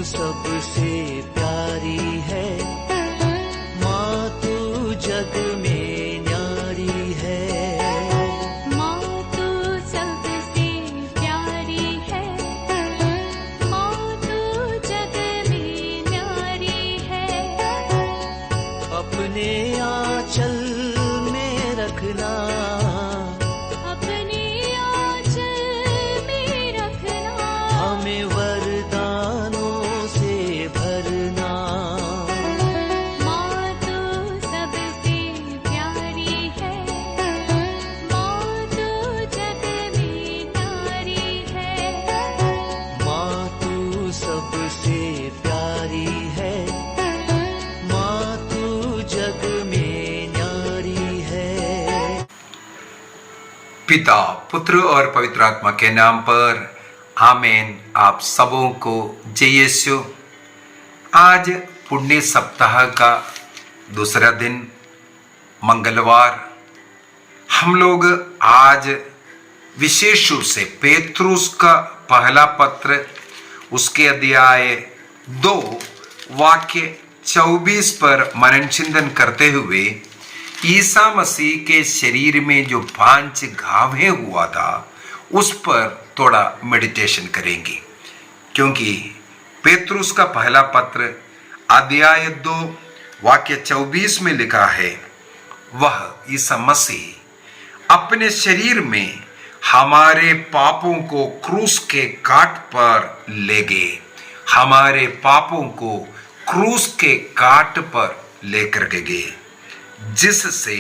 सबसे प्यारी है, माँ तू जग में न्यारी है। माँ तू सबसे प्यारी है, माँ तू जग में न्यारी है। अपने आंचल में रखना, अपने आंचल में रखना, हमें वरदानों से भरना। माँ तू सबसे प्यारी है, माँ तू जग में न्यारी है। माँ तू सबसे प्यारी है, माँ तू जग में न्यारी है। पिता, पुत्र और पवित्र आत्मा के नाम पर आमीन। आप सबों को जय यीशु। आज पुण्य सप्ताह का दूसरा दिन मंगलवार, हम लोग आज विशेष रूप से पेत्रुस का पहला पत्र उसके अध्याय 2 वाक्य 24 पर मनन चिंतन करते हुए ईसा मसीह के शरीर में जो 5 घावें हुआ था उस पर थोड़ा मेडिटेशन करेंगे, क्योंकि पेत्रुस का पहला पत्र अध्याय 2 वाक्य 24 में लिखा है, वह ईसा मसीह अपने शरीर में हमारे पापों को क्रूस के काट पर ले गए, हमारे पापों को क्रूस के काट पर लेकर के गए, जिससे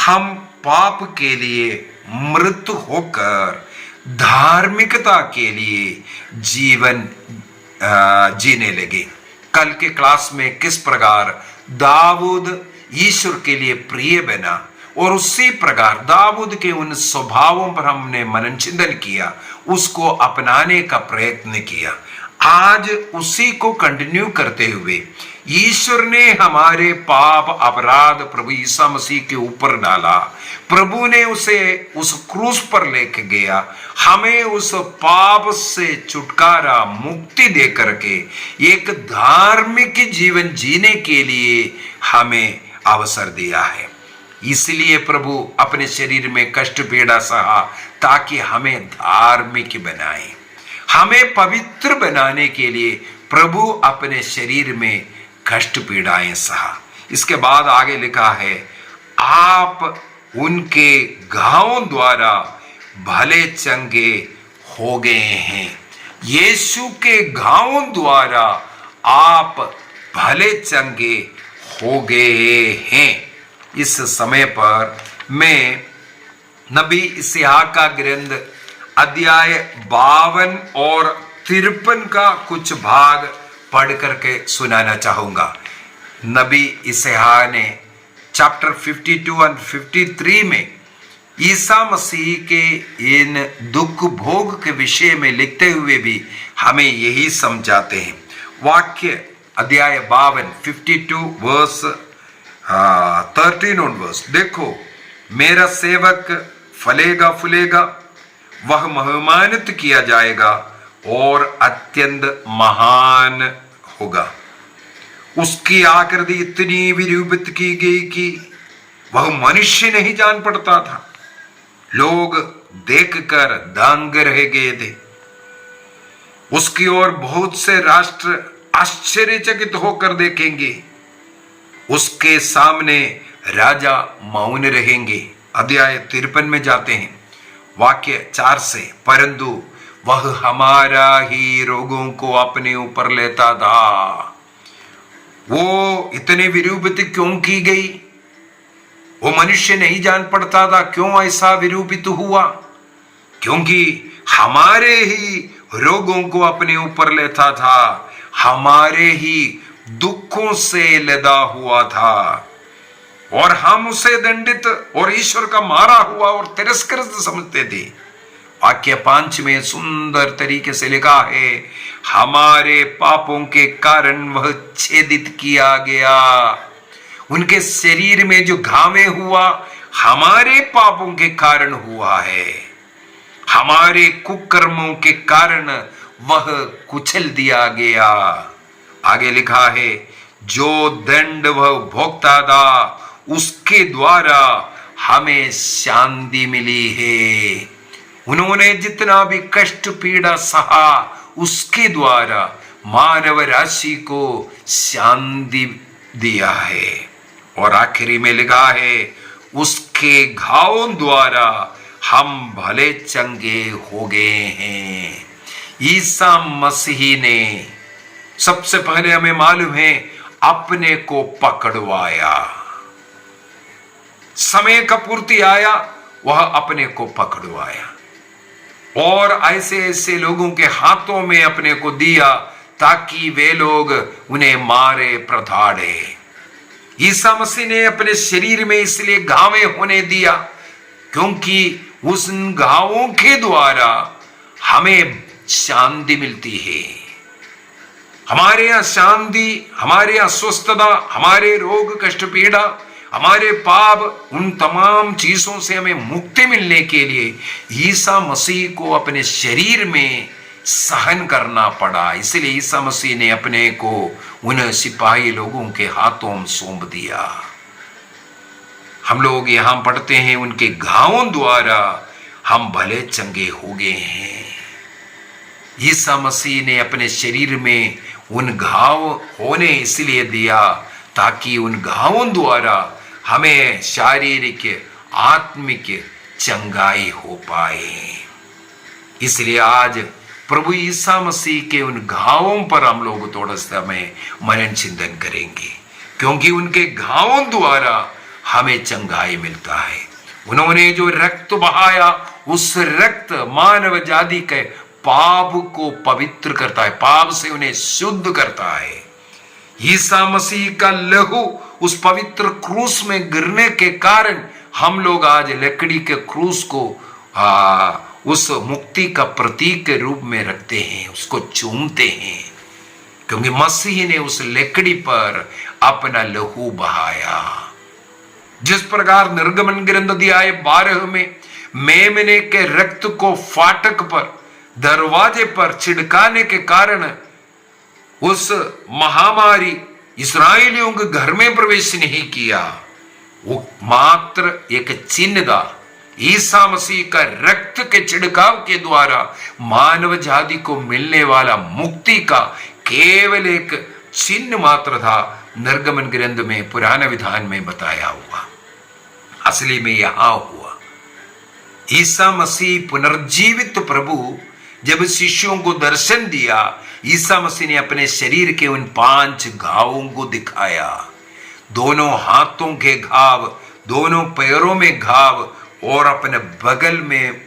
हम पाप के लिए मृत होकर धार्मिकता के लिए जीवन जीने लगे। कल के क्लास में किस प्रकार दाऊद ईश्वर के लिए प्रिय बना और उसी प्रकार दाऊद के उन स्वभावों पर हमने मनन चिंतन किया, उसको अपनाने का प्रयत्न किया। आज उसी को कंटिन्यू करते हुए ईश्वर ने हमारे पाप अपराध प्रभु ईसा मसीह के ऊपर डाला, प्रभु ने उसे उस क्रूस पर लेके गया, हमें उस पाप से छुटकारा मुक्ति दे करके एक धार्मिक जीवन जीने के लिए हमें अवसर दिया है। इसलिए प्रभु अपने शरीर में कष्ट पीड़ा सहा ताकि हमें धार्मिक बनाए, हमें पवित्र बनाने के लिए प्रभु अपने शरीर में कष्ट पीड़ाएं सहा। इसके बाद आगे लिखा है, आप उनके घावों द्वारा भले चंगे हो गए हैं। यीशु के घावों द्वारा आप भले चंगे हो गए हैं। इस समय पर मैं नबी इसहाक का ग्रंथ अध्याय 52 और 53 का कुछ भाग पढ़ करके सुनाना चाहूंगा। नबी इसहाक ने चैप्टर 52 और 53 में ईसा मसीह के इन दुख भोग के विषय में लिखते हुए भी हमें यही समझाते हैं। वाक्य अध्याय 52 वर्स 13 ऑनवर्स, देखो मेरा सेवक फलेगा फूलेगा, वह महिमान्वित किया जाएगा और अत्यंत महान होगा। उसकी आकृति इतनी विरूपित की गई कि वह मनुष्य नहीं जान पड़ता था। लोग देखकर दंग रह गए थे। उसकी ओर बहुत से राष्ट्र आश्चर्यचकित होकर देखेंगे। उसके सामने राजा मौन रहेंगे। अध्याय 53 में जाते हैं, वाक्य 4 से, परंतु वह हमारा ही रोगों को अपने ऊपर लेता था। वो इतने विरूपित क्यों की गई? वो मनुष्य नहीं जान पड़ता था क्यों ऐसा विरूपित हुआ? क्योंकि हमारे ही रोगों को अपने ऊपर लेता था, हमारे ही दुखों से लदा हुआ था, और हम उसे दंडित और ईश्वर का मारा हुआ और तिरस्कृत समझते थे। वाक्य 5 में सुंदर तरीके से लिखा है, हमारे पापों के कारण वह छेदित किया गया। उनके शरीर में जो घावे हुआ हमारे पापों के कारण हुआ है, हमारे कुकर्मों के कारण वह कुचल दिया गया। आगे लिखा है, जो दंड वह भोगता था उसके द्वारा हमें शांति मिली है। उन्होंने जितना भी कष्ट पीड़ा सहा उसके द्वारा मानव राशि को शांति दिया है। और आखिरी में लिखा है, उसके घावों द्वारा हम भले चंगे हो गए हैं। ईसा मसीह ने सबसे पहले, हमें मालूम है, अपने को पकड़वाया। समय का पूर्ति आया, वह अपने को पकड़वाया और ऐसे ऐसे लोगों के हाथों में अपने को दिया ताकि वे लोग उन्हें मारे प्रताड़े। ईसा मसीह ने अपने शरीर में इसलिए घावे होने दिया क्योंकि उस घावों के द्वारा हमें शांति मिलती है। हमारे यहाँ शांति, हमारे यहाँ स्वस्थता, हमारे रोग कष्ट पीड़ा, हमारे पाप, उन तमाम चीजों से हमें मुक्ति मिलने के लिए ईसा मसीह को अपने शरीर में सहन करना पड़ा। इसलिए ईसा मसीह ने अपने को उन सिपाही लोगों के हाथों में सौंप दिया। हम लोग यहां पढ़ते हैं, उनके घावों द्वारा हम भले चंगे हो गए हैं। ईसा मसीह ने अपने शरीर में उन घाव होने इसलिए दिया ताकि उन घावों द्वारा हमें शारीरिक आत्मिक चंगाई हो पाए। इसलिए आज प्रभु ईसा मसीह के उन घावों पर हम लोग थोड़ा समय मनन चिंतन करेंगे, क्योंकि उनके घावों द्वारा हमें चंगाई मिलता है। उन्होंने जो रक्त बहाया, उस रक्त मानव जाति के पाप को पवित्र करता है, पाप से उन्हें शुद्ध करता है। ईसा मसीह का लहू उस पवित्र क्रूस में गिरने के कारण हम लोग आज लकड़ी के क्रूस को उस मुक्ति का प्रतीक के रूप में रखते हैं, उसको चूमते हैं, क्योंकि मसीह ने उस लकड़ी पर अपना लहू बहाया। जिस प्रकार निर्गमन ग्रंथ अध्याय 12 में मेमने के रक्त को फाटक पर, दरवाजे पर छिड़काने के कारण उस महामारी इस्राएलियों के घर में प्रवेश नहीं किया, वो मात्र एक चिन्ह था। ईसा मसीह का रक्त के छिड़काव के द्वारा मानव जाति को मिलने वाला मुक्ति का केवल एक चिन्ह मात्र था, निर्गमन ग्रंथ में, पुराने विधान में बताया हुआ। असली में यहां हुआ। ईसा मसीह पुनर्जीवित प्रभु जब शिष्यों को दर्शन दिया, ईसा मसीह ने अपने शरीर के उन 5 घावों को दिखाया। दोनों हाथों के घाव, दोनों पैरों में घाव और अपने बगल में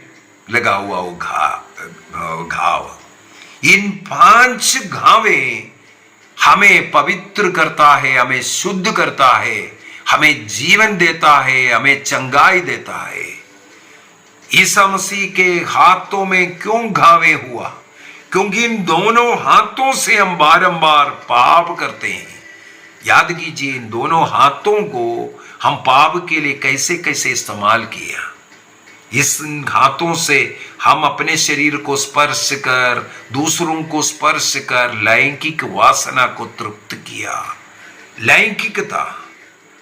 लगा हुआ वो घाव। इन 5 घावे हमें पवित्र करता है, हमें शुद्ध करता है, हमें जीवन देता है, हमें चंगाई देता है। ईसा मसीह के हाथों में क्यों घावे हुआ? क्योंकि इन दोनों हाथों से हम बारंबार पाप करते हैं। याद कीजिए, इन दोनों हाथों को हम पाप के लिए कैसे कैसे इस्तेमाल किया। इस हाथों से हम अपने शरीर को स्पर्श कर, दूसरों को स्पर्श कर लैंगिक वासना को तृप्त किया। लैंगिकता,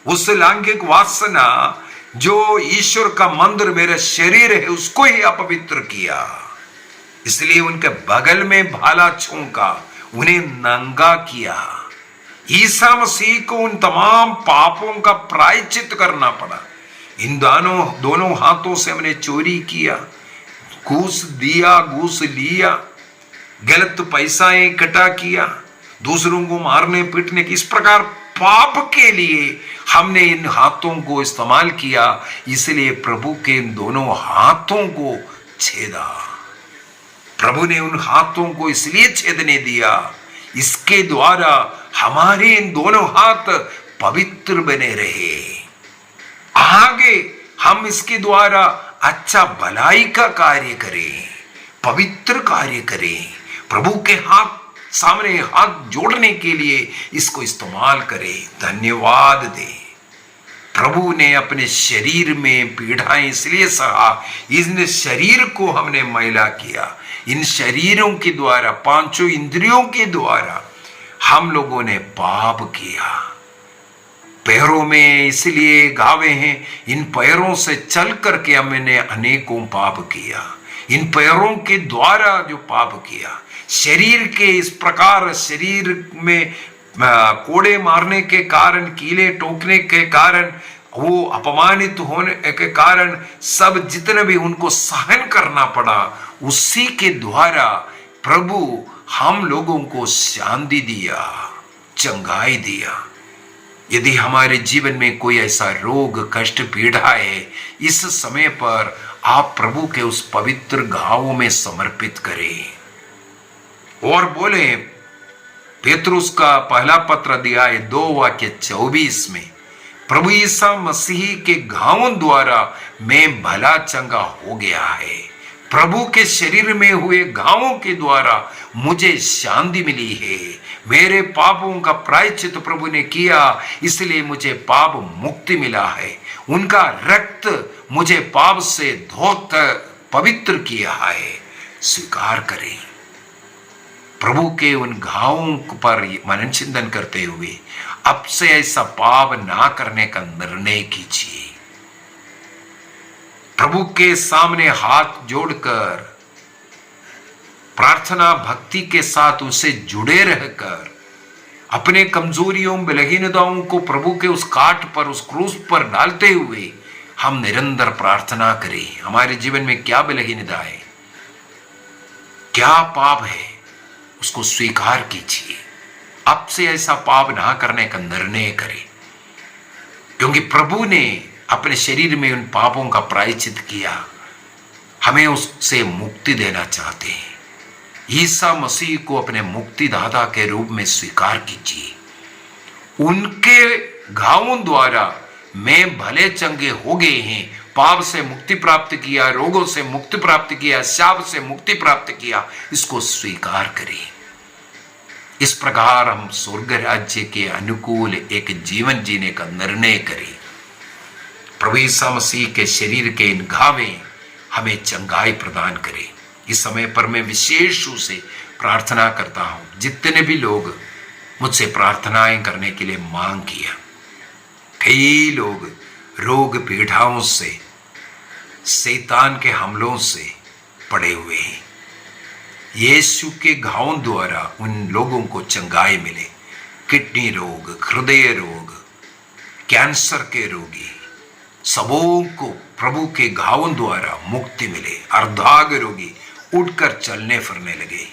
उस लैंगिक वासना जो ईश्वर का मंदिर मेरा शरीर है, उसको ही अपवित्र किया। इसलिए उनके बगल में भाला छूंका, उन्हें नंगा किया। ईसा मसीह को उन तमाम पापों का प्रायश्चित करना पड़ा। इन दोनों हाथों से हमने चोरी किया, घूस दिया, घूस लिया, गलत पैसा इकट्ठा किया, दूसरों को मारने पीटने की, इस प्रकार पाप के लिए हमने इन हाथों को इस्तेमाल किया। इसलिए प्रभु के इन दोनों हाथों को छेदा। प्रभु ने उन हाथों को इसलिए छेदने दिया, इसके द्वारा हमारे इन दोनों हाथ पवित्र बने रहे। आगे हम इसके द्वारा अच्छा भलाई का कार्य करें, पवित्र कार्य करें, प्रभु के हाथ सामने हाथ जोड़ने के लिए इसको इस्तेमाल करें, धन्यवाद दें। प्रभु ने अपने शरीर में पीड़ाएं इसलिए सहा, इस शरीर को हमने मैला किया, इन शरीरों के द्वारा, पांचों इंद्रियों के द्वारा हम लोगों ने पाप किया। पैरों में इसलिए घावे हैं, इन पैरों से चल करके हमने अनेकों पाप किया। इन पैरों के द्वारा जो पाप किया, शरीर के इस प्रकार शरीर में कोड़े मारने के कारण, कीले ठोकने के कारण, वो अपमानित होने के कारण, सब जितने भी उनको सहन करना पड़ा, उसी के द्वारा प्रभु हम लोगों को शांति दिया, चंगाई दिया। यदि हमारे जीवन में कोई ऐसा रोग, कष्ट, पीड़ा है, इस समय पर आप प्रभु के उस पवित्र घावों में समर्पित करें और बोले, पेतरुस का पहला पत्र अध्याय 2:24 में, प्रभु यीशु मसीह के घावों द्वारा मैं भला चंगा हो गया है। प्रभु के शरीर में हुए घावों के द्वारा मुझे शांति मिली है। मेरे पापों का प्रायश्चित प्रभु ने किया, इसलिए मुझे पाप मुक्ति मिला है। उनका रक्त मुझे पाप से धोकर पवित्र किया है। स्वीकार करें। प्रभु के उन घावों पर मनन चिंतन करते हुए अब से ऐसा पाप ना करने का निर्णय कीजिए। प्रभु के सामने हाथ जोड़कर प्रार्थना भक्ति के साथ उसे जुड़े रहकर अपने कमजोरियों, बलहीनताओं को प्रभु के उस काट पर, उस क्रूस पर डालते हुए हम निरंतर प्रार्थना करें। हमारे जीवन में क्या बलहीनता है, क्या पाप है, उसको स्वीकार कीजिए। अब से ऐसा पाप ना करने का निर्णय करें, क्योंकि प्रभु ने अपने शरीर में उन पापों का प्रायश्चित किया। हमें उससे मुक्ति देना चाहते हैं। ईसा मसीह को अपने मुक्तिदाता के रूप में स्वीकार कीजिए। उनके घावों द्वारा मैं भले चंगे हो गए हैं। पाप से मुक्ति प्राप्त किया, रोगों से मुक्ति प्राप्त किया, शाप से मुक्ति प्राप्त किया। इसको स्वीकार करें। इस प्रकार हम स्वर्ग राज्य के अनुकूल एक जीवन जीने का निर्णय करें। प्रभु यीशु मसीह के शरीर के इन घावे हमें चंगाई प्रदान करें। इस समय पर मैं विशेष रूप से प्रार्थना करता हूं, जितने भी लोग मुझसे प्रार्थनाएं करने के लिए मांग किया, कई लोग रोग पीड़ाओं से, शैतान के हमलों से पड़े हुए हैं। यीशु के घावों द्वारा उन लोगों को चंगाई मिले। किडनी रोग, हृदय रोग, कैंसर के रोगी, सबों को प्रभु के घावों द्वारा मुक्ति मिले। अर्धांग रोगी उठकर चलने फिरने लगे।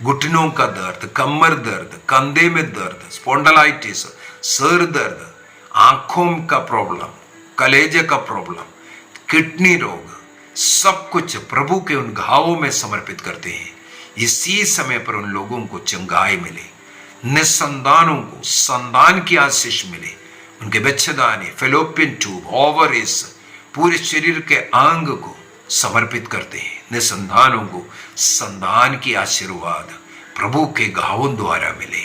घुटनों का दर्द, कमर दर्द, कंधे में दर्द, स्पॉन्डिलाइटिस, सर दर्द, आंखों का प्रॉब्लम, कलेजे का प्रॉब्लम, किडनी रोग, सब कुछ प्रभु के उन घावों में समर्पित करते हैं। इसी समय पर उन लोगों को चंगाई मिले। निसंतानों को संतान की आशीष मिले। उनके बच्चेदानी, फेलोपियन ट्यूब, ओवरीज, पूरे शरीर के अंग को समर्पित करते हैं। निसंतानों को संतान की आशीर्वाद प्रभु के घावों द्वारा मिले।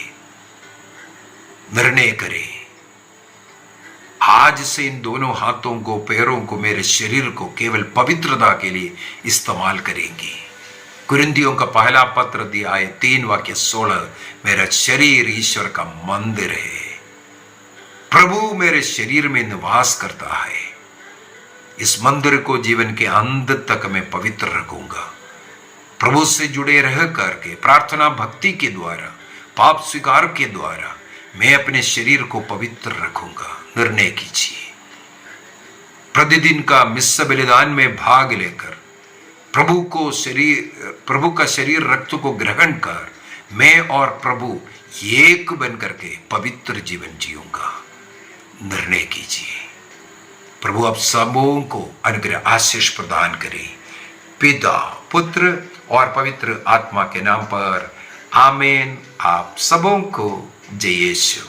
निर्णय करें, आज से इन दोनों हाथों को, पैरों को, मेरे शरीर को केवल पवित्रता के लिए इस्तेमाल करेंगे। कुरिन्थियों का पहला पत्र अध्याय 3:16, मेरा शरीर ईश्वर का मंदिर है। प्रभु मेरे शरीर में निवास करता है। इस मंदिर को जीवन के अंत तक मैं पवित्र रखूंगा। प्रभु से जुड़े रह करके प्रार्थना भक्ति के द्वारा, पाप स्वीकार के द्वारा मैं अपने शरीर को पवित्र रखूंगा। निर्णय कीजिए। प्रतिदिन का मिस्स बलिदान में भाग लेकर प्रभु का शरीर रक्त को ग्रहण कर मैं और प्रभु एक बन करके पवित्र जीवन जीऊंगा। निर्णय कीजिए। प्रभु आप सबों को अनुग्रह आशीष प्रदान करे। पिता, पुत्र और पवित्र आत्मा के नाम पर आमीन। आप सबों को जय यीशु।